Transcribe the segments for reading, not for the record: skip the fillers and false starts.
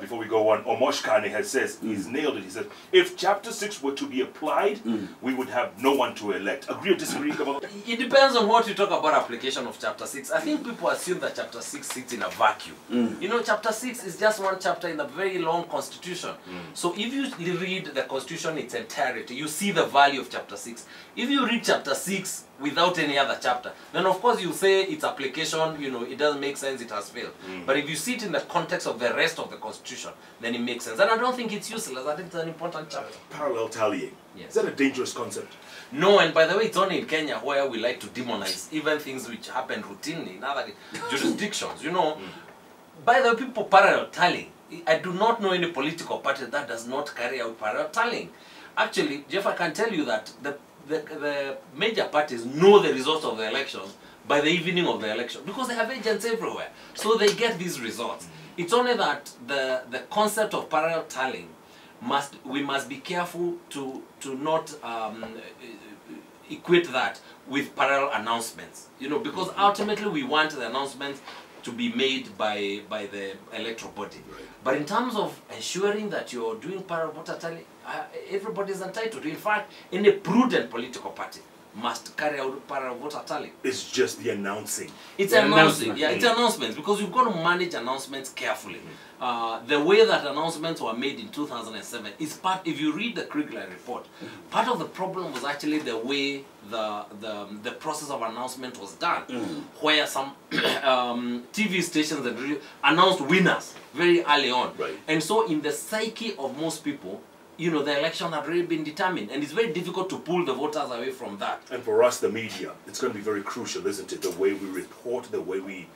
Before we go on, Omosh Kane has says, he's nailed it. He says, if Chapter 6 were to be applied, we would have no one to elect. Agree or disagree? It depends on what you talk about application of Chapter 6. I think people assume that Chapter 6 sits in a vacuum. You know, Chapter 6 is just one chapter in the very long Constitution. So if you read the Constitution in its entirety, you see the value of Chapter 6. If you read Chapter 6 without any other chapter, then of course you say its application, you know, it doesn't make sense, it has failed. But if you see it in the context of the rest of the Constitution, then it makes sense. And I don't think it's useless. I think it's an important chapter. Parallel tallying. Yes. Is that a dangerous concept? No, and by the way, it's only in Kenya where we like to demonize even things which happen routinely in other jurisdictions. You know, by the way, people parallel tallying. I do not know any political party that does not carry out parallel tallying. Actually, Jeff, I can tell you that the major parties know the results of the elections by the evening of the election because they have agents everywhere. So they get these results. It's only that the concept of parallel tallying we must be careful to not equate that with parallel announcements. You know, because ultimately we want the announcements to be made by the electoral body. Right. But in terms of ensuring that you're doing parallel voter tallying, everybody is entitled. In fact, any prudent political party must carry out parallel voter tallying. It's just the announcing. It's announcing, yeah, it's announcements because you've got to manage announcements carefully. The way that announcements were made in 2007 is part, if you read the Kriegler report, part of the problem was actually the way the process of announcement was done, where some TV stations that announced winners very early on. Right. And so in the psyche of most people, you know, the election had already been determined, and it's very difficult to pull the voters away from that. And for us, the media, it's going to be very crucial, isn't it? The way we report, the way we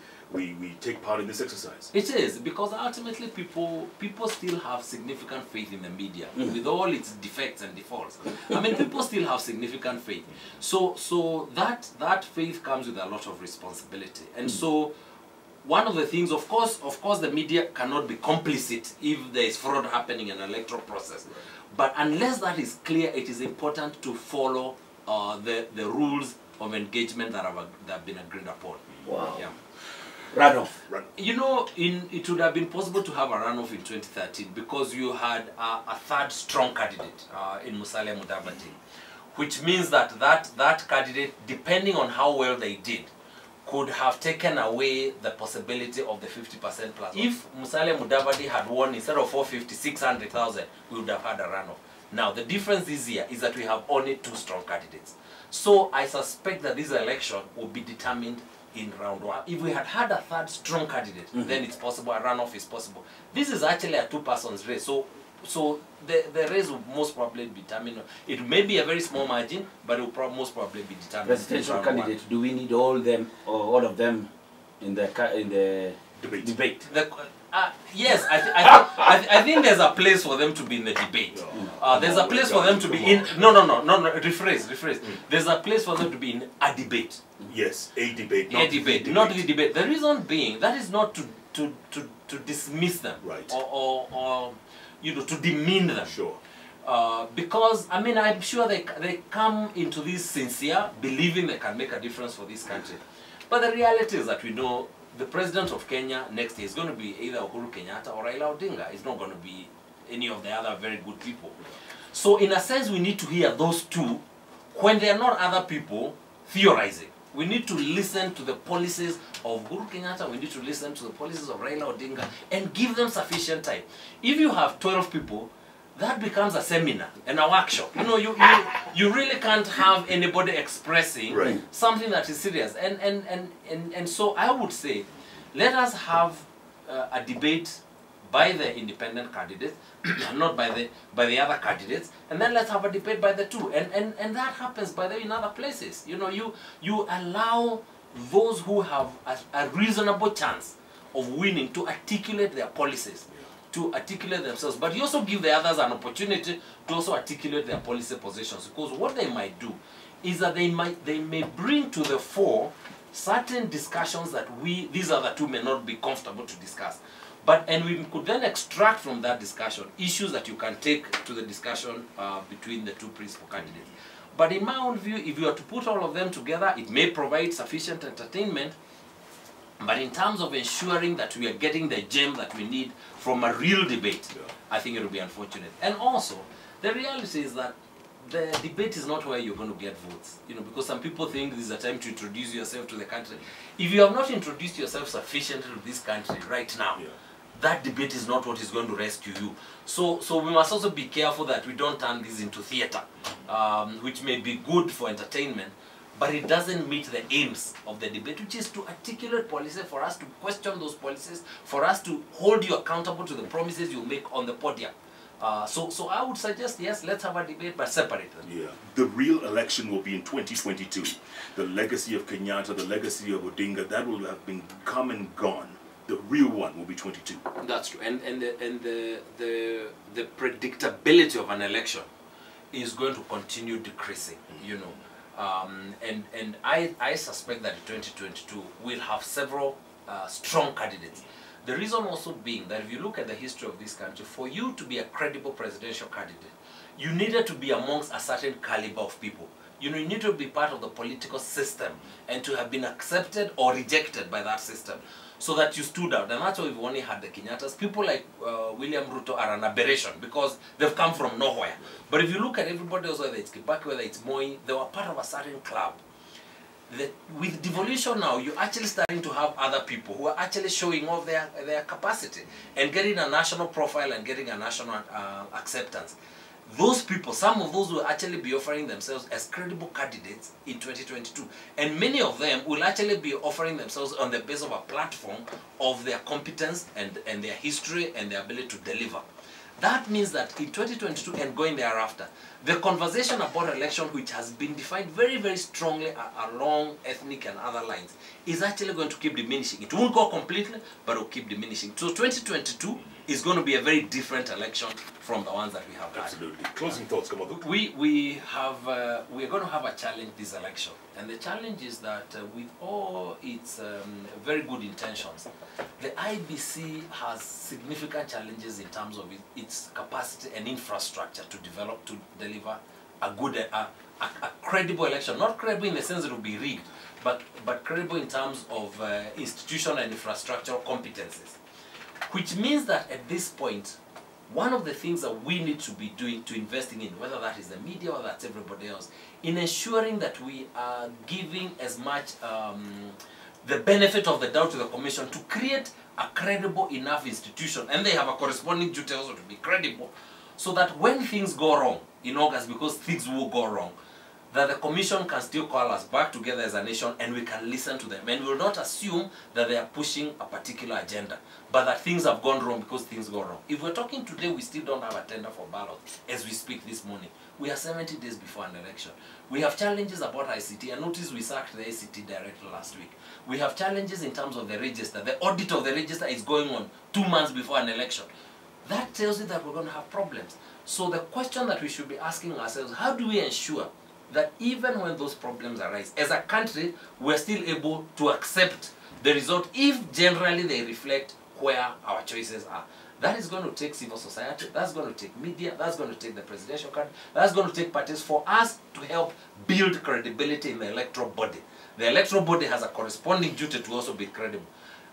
take part in this exercise. It is, because ultimately people still have significant faith in the media, with all its defects and defaults. I mean, people still have significant faith. So that faith comes with a lot of responsibility. And so one of the things, of course, the media cannot be complicit if there is fraud happening in an electoral process. But unless that is clear, it is important to follow the rules of engagement that have been agreed upon. Wow. Yeah. Runoff. You know, it would have been possible to have a runoff in 2013 because you had a third strong candidate in Musalia Mudavadi, which means that candidate, depending on how well they did, could have taken away the possibility of the 50% plus. If Musalia Mudavadi had won instead of 450, 600,000, we would have had a runoff. Now, the difference this year is that we have only 2 strong candidates. So I suspect that this election will be determined in round 1. If we had had a third strong candidate, then it's possible, a runoff is possible. This is actually a 2-person race. So the race will most probably be determined. It may be a very small margin, but it will most probably be determined. Presidential candidate, do we need all of them in the debate? Yes, I think there's a place for them to be in the debate. There's a place for them to be in. No. Rephrase. There's a place for them to be in a debate. Yes, a debate. Not the debate. The reason being that is not to dismiss them, right, or you know, to demean them. Sure. Because I mean, I'm sure they come into this sincere, believing they can make a difference for this country. But the reality is that we know the president of Kenya next year is going to be either Uhuru Kenyatta or Raila Odinga. It's not going to be any of the other very good people. So in a sense, we need to hear those two when they are not other people theorizing. We need to listen to the policies of Uhuru Kenyatta, we need to listen to the policies of Raila Odinga and give them sufficient time. If you have 12 people, that becomes a seminar and a workshop. You know, you really can't have anybody expressing something that is serious. And so I would say, let us have a debate by the independent candidates, not by the other candidates, and then let's have a debate by the two. And that happens, by the way, in other places. You know, you allow those who have a reasonable chance of winning to articulate their policies, to articulate themselves, but you also give the others an opportunity to also articulate their policy positions, because what they might do is that they may bring to the fore certain discussions that these other two may not be comfortable to discuss. And we could then extract from that discussion issues that you can take to the discussion between the two principal candidates. But in my own view, if you are to put all of them together, it may provide sufficient entertainment, But in terms of ensuring that we are getting the gem that we need from a real debate, I think it will be unfortunate. And also, the reality is that the debate is not where you're going to get votes. You know, because some people think this is a time to introduce yourself to the country. If you have not introduced yourself sufficiently to this country right now, that debate is not what is going to rescue you. So we must also be careful that we don't turn this into theater, which may be good for entertainment, but it doesn't meet the aims of the debate, which is to articulate policies, for us to question those policies, for us to hold you accountable to the promises you make on the podium. So I would suggest, yes, let's have a debate, but separate them. Yeah. The real election will be in 2022. The legacy of Kenyatta, the legacy of Odinga, that will have been come and gone. The real one will be 22. That's true. And the predictability of an election is going to continue decreasing, you know. And I suspect that in 2022 we'll have several strong candidates. The reason also being that if you look at the history of this country, for you to be a credible presidential candidate, you needed to be amongst a certain caliber of people. You know, you need to be part of the political system and to have been accepted or rejected by that system so that you stood out. And that's why we've only had the Kenyattas. People like William Ruto are an aberration because they've come from nowhere. But if you look at everybody else, whether it's Kibaki, whether it's Moi, they were part of a certain club. With devolution now, you're actually starting to have other people who are actually showing off their capacity and getting a national profile and getting a national acceptance. Those people, some of those will actually be offering themselves as credible candidates in 2022. And many of them will actually be offering themselves on the basis of a platform of their competence and their history and their ability to deliver. That means that in 2022 and going thereafter, the conversation about election, which has been defined very, very strongly along ethnic and other lines, is actually going to keep diminishing. It won't go completely, but it will keep diminishing. So 2022 is going to be a very different election from the ones that we have had. Absolutely. Closing thoughts, come on. We are going to have a challenge this election. And the challenge is that with all its very good intentions, the IBC has significant challenges in terms of its capacity and infrastructure to develop, to deliver a good, a credible election. Not credible in the sense that it will be rigged, but credible in terms of institutional and infrastructural competencies. Which means that at this point, one of the things that we need to be doing, to investing in, whether that is the media or that's everybody else, in ensuring that we are giving as much the benefit of the doubt to the Commission to create a credible enough institution, and they have a corresponding duty also to be credible, so that when things go wrong in August, because things will go wrong, that the Commission can still call us back together as a nation and we can listen to them. And we will not assume that they are pushing a particular agenda, but that things have gone wrong because things go wrong. If we're talking today, we still don't have a tender for ballot as we speak this morning. We are 70 days before an election. We have challenges about ICT. I noticed we sacked the ICT director last week. We have challenges in terms of the register. The audit of the register is going on 2 months before an election. That tells you that we're going to have problems. So the question that we should be asking ourselves, how do we ensure that even when those problems arise, as a country, we're still able to accept the result if generally they reflect where our choices are? That is going to take civil society, that's going to take media, that's going to take the presidential candidate, that's going to take parties for us to help build credibility in the electoral body. The electoral body has a corresponding duty to also be credible.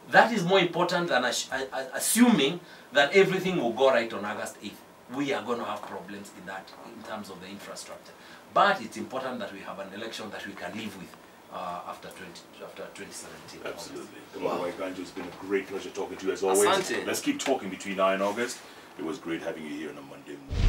That is more important than assuming that everything will go right on August 8th. We are going to have problems in that, in terms of the infrastructure. But it's important that we have an election that we can live with after 2017. Absolutely. Wow. Ganju, it's been a great pleasure talking to you as always. Asante. Let's keep talking between now and August. It was great having you here on a Monday morning.